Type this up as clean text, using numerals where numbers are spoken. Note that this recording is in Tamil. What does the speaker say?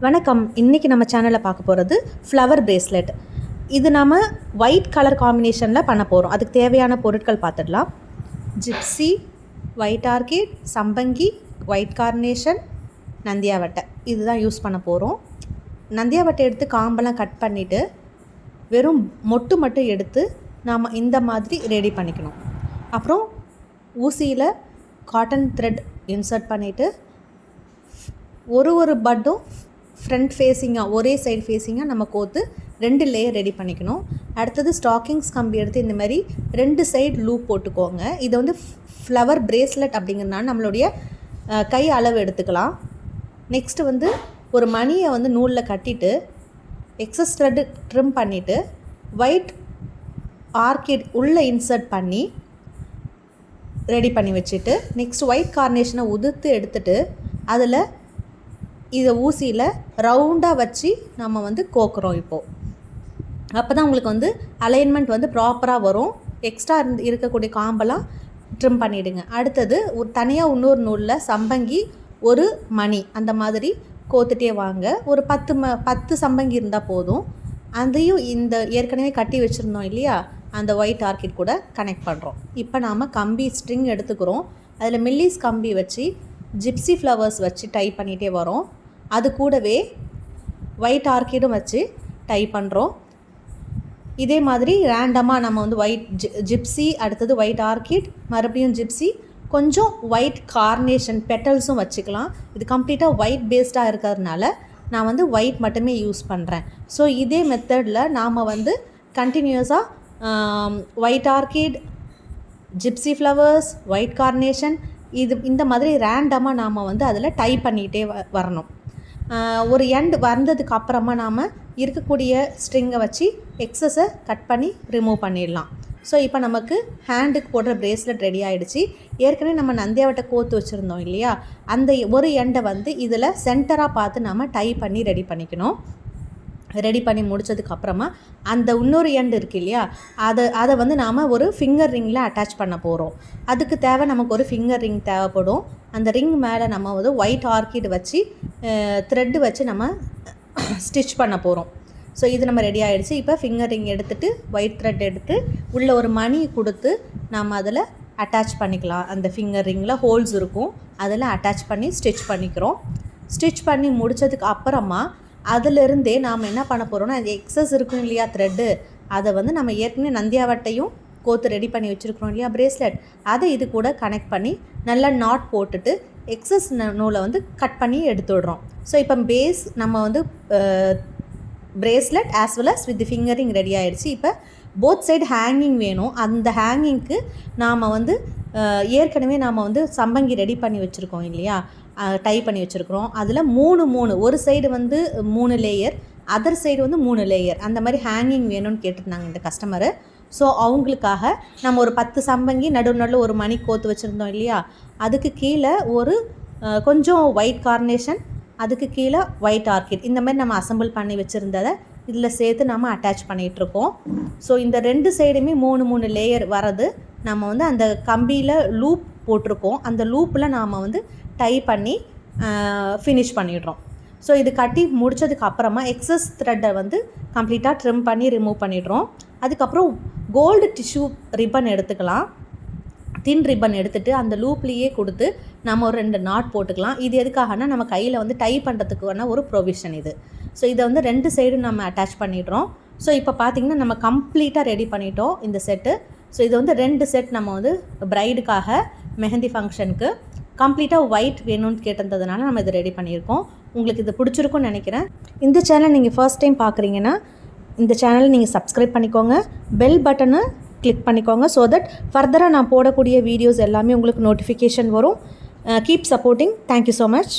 வணக்கம். இன்றைக்கி நம்ம சேனலில் பார்க்க போகிறது ஃப்ளவர் பிரேஸ்லெட். இது நாம் ஒயிட் கலர் காம்பினேஷனில் பண்ண போகிறோம். அதுக்கு தேவையான பொருட்கள் பார்த்துடலாம். ஜிப்சி, ஒயிட் ஆர்கிட், சம்பங்கி, ஒயிட் கார்னேஷன், நந்தியாவட்டை இதுதான் யூஸ் பண்ண போகிறோம். நந்தியாவட்டை எடுத்து காம்பெல்லாம் கட் பண்ணிவிட்டு வெறும் மொட்டு மட்டும் எடுத்து நாம் இந்த மாதிரி ரெடி பண்ணிக்கணும். அப்புறம் ஊசியில் காட்டன் த்ரெட் இன்சர்ட் பண்ணிவிட்டு ஒரு பட்டும் ஃப்ரண்ட் ஃபேஸிங்காக ஒரே சைடு ஃபேஸிங்காக நம்ம கோத்து 2 லேயர் ரெடி பண்ணிக்கணும். அடுத்தது ஸ்டாக்கிங்ஸ் கம்பி எடுத்து இந்த மாதிரி 2 சைடு லூப் போட்டுக்கோங்க. இதை வந்து ஃப்ளவர் பிரேஸ்லெட் அப்படிங்கிறதுனால நம்மளுடைய கை அளவு எடுத்துக்கலாம். நெக்ஸ்ட்டு வந்து ஒரு மணியை வந்து நூலில் கட்டிட்டு எக்ஸஸ் த்ரெட்டு ட்ரிம் பண்ணிவிட்டு ஒயிட் ஆர்கிட் உள்ளே இன்சர்ட் பண்ணி ரெடி பண்ணி வச்சுட்டு நெக்ஸ்ட் ஒயிட் கார்னேஷனை உதிர்த்து எடுத்துகிட்டு அதில் இதை ஊசியில் ரவுண்டாக வச்சு நம்ம வந்து கோக்குறோம். இப்போது அப்போ தான் உங்களுக்கு வந்து அலைன்மெண்ட் வந்து ப்ராப்பராக வரும். எக்ஸ்ட்ரா இருக்கக்கூடிய காம்பெல்லாம் ட்ரிம் பண்ணிவிடுங்க. அடுத்தது ஒரு தனியாக இன்னொரு நூலில் சம்பங்கி ஒரு மணி அந்த மாதிரி கோத்துட்டே வாங்க. ஒரு 10 சம்பங்கி இருந்தால் போதும். அதையும் இந்த ஏற்கனவே கட்டி வச்சுருந்தோம் இல்லையா, அந்த ஒயிட் ஆர்கிட் கூட கனெக்ட் பண்ணுறோம். இப்போ நாம் கம்பி ஸ்ட்ரிங் எடுத்துக்கிறோம். அதில் மில்லிஸ் கம்பி வச்சு ஜிப்சி ஃப்ளவர்ஸ் வச்சு டை பண்ணிகிட்டே வரோம். அது கூடவே ஒயிட் ஆர்கிடும் வச்சு டை பண்ணுறோம். இதே மாதிரி ரேண்டமாக நம்ம வந்து ஒயிட் ஜிப்சி, அடுத்தது ஒயிட் ஆர்கிட், மறுபடியும் ஜிப்சி, கொஞ்சம் ஒயிட் கார்னேஷன் பெட்டல்ஸும் வச்சுக்கலாம். இது கம்ப்ளீட்டாக ஒயிட் பேஸ்டாக இருக்கிறதுனால நான் வந்து ஒயிட் மட்டுமே யூஸ் பண்ணுறேன். ஸோ இதே மெத்தடில் நாம் வந்து கண்டினியூஸாக white orchid, gypsy flowers, white carnation இந்த மாதிரி ரேண்டமாக நாம் வந்து அதில் டை பண்ணிகிட்டே வரணும். ஒரு எண்ட் வந்ததுக்கு அப்புறமா நாம் இருக்கக்கூடிய ஸ்ட்ரிங்கை வச்சு எக்ஸஸை கட் பண்ணி ரிமூவ் பண்ணிடலாம். ஸோ இப்போ நமக்கு ஹேண்டுக்கு போடுற பிரேஸ்லெட் ரெடி ஆகிடுச்சு. ஏற்கனவே நம்ம நந்தியாவட்டை கோத்து வச்சுருந்தோம் இல்லையா, அந்த ஒரு எண்டை வந்து இதில் சென்டராக பார்த்து நாம் டை பண்ணி ரெடி பண்ணிக்கணும். ரெடி பண்ணி முடித்ததுக்கப்புறமா அந்த இன்னொரு எண்டு இருக்குது இல்லையா, அதை வந்து நாம் ஒரு ஃபிங்கர் ரிங்கில் அட்டாச் பண்ண போகிறோம். அதுக்கு தேவை நமக்கு ஒரு ஃபிங்கர் ரிங் தேவைப்படும். அந்த ரிங் மேலே நம்ம வந்து ஒயிட் ஆர்கிட் வச்சு த்ரெட்டு வச்சு நம்ம ஸ்டிச் பண்ண போகிறோம். ஸோ இது நம்ம ரெடி ஆகிடுச்சு. இப்போ ஃபிங்கர் ரிங் எடுத்துகிட்டு ஒயிட் த்ரெட் எடுத்து உள்ளே ஒரு மணி கொடுத்து நம்ம அதில் அட்டாச் பண்ணிக்கலாம். அந்த ஃபிங்கர் ரிங்கில் ஹோல்ஸ் இருக்கும், அதில் அட்டாச் பண்ணி ஸ்டிச் பண்ணிக்கிறோம். ஸ்டிச் பண்ணி முடித்ததுக்கு அப்புறமா அதிலிருந்தே நாம் என்ன பண்ண போகிறோம்னா, அது எக்ஸஸ் இருக்கும் இல்லையா த்ரெட்டு, அதை வந்து நம்ம ஏற்கனவே நந்தியாவட்டையும் கோத்து ரெடி பண்ணி வச்சுருக்கிறோம் இல்லையா பிரேஸ்லெட், அதை இது கூட கனெக்ட் பண்ணி நல்லா நாட் போட்டுட்டு எக்ஸஸ் நூலை வந்து கட் பண்ணி எடுத்துடுறோம். ஸோ இப்போ பேஸ் நம்ம வந்து bracelet as well us with fingering ready ஆகிடுச்சு. இப்போ போத் சைடு ஹேங்கிங் வேணும். அந்த ஹேங்கிங்க்கு நாம் வந்து ஏற்கனவே நாம் வந்து சம்பங்கி ரெடி பண்ணி வச்சுருக்கோம் இல்லையா, டை பண்ணி வச்சுருக்குறோம். அதில் 3 ஒரு சைடு வந்து 3 லேயர், அதர் சைடு வந்து 3 லேயர், அந்த மாதிரி ஹேங்கிங் வேணும்னு கேட்டிருந்தாங்க இந்த கஸ்டமரு. ஸோ அவங்களுக்காக நம்ம ஒரு 10 சம்பங்கி நடுவில் ஒரு மணி கோத்து வச்சுருந்தோம் இல்லையா, அதுக்கு கீழே ஒரு கொஞ்சம் ஒயிட் கார்னேஷன், அதுக்கு கீழே ஒயிட் ஆர்கிட், இந்த மாதிரி நம்ம அசம்பிள் பண்ணி வச்சுருந்ததை இதில் சேர்த்து நம்ம அட்டாச் பண்ணிகிட்ருக்கோம். ஸோ இந்த 2 சைடுமே 3 லேயர் வரது நம்ம வந்து அந்த கம்பியில் லூப் போட்டிருக்கோம். அந்த லூப்பில் நாம் வந்து டை பண்ணி ஃபினிஷ் பண்ணிடுறோம். ஸோ இது கட்டி முடித்ததுக்கு அப்புறமா எக்ஸஸ் த்ரெட்டை வந்து கம்ப்ளீட்டாக ட்ரிம் பண்ணி ரிமூவ் பண்ணிடுறோம். அதுக்கப்புறம் கோல்டு டிஷ்யூ ரிப்பன் எடுத்துக்கலாம். தின் ரிப்பன் எடுத்துகிட்டு அந்த லூப்லேயே கொடுத்து நம்ம ஒரு 2 நாட் போட்டுக்கலாம். இது எதுக்காகனா நம்ம கையில் வந்து டை பண்ணுறதுக்கு வேணால் ஒரு ப்ரொவிஷன் இது. ஸோ இதை வந்து 2 சைடும் நம்ம அட்டாச் பண்ணிடுறோம். ஸோ இப்போ பார்த்திங்கன்னா நம்ம கம்ப்ளீட்டாக ரெடி பண்ணிட்டோம் இந்த செட்டு. ஸோ இது வந்து 2 செட் நம்ம வந்து பிரைடுக்காக மெஹந்தி ஃபங்க்ஷனுக்கு கம்ப்ளீட்டாக ஒயிட் வேணும்னு கேட்டிருந்ததுனால நம்ம இதை ரெடி பண்ணியிருக்கோம். உங்களுக்கு இது பிடிச்சிருக்கும்னு நினைக்கிறேன். இந்த சேனல் நீங்கள் ஃபர்ஸ்ட் டைம் பார்க்குறீங்கன்னா இந்த சேனலை நீங்கள் சப்ஸ்கிரைப் பண்ணிக்கோங்க, பெல் பட்டனை கிளிக் பண்ணிக்கோங்க. ஸோ தட் ஃபர்தராக நான் போடக்கூடிய வீடியோஸ் எல்லாமே உங்களுக்கு நோட்டிஃபிகேஷன் வரும். Keep supporting. Thank you so much.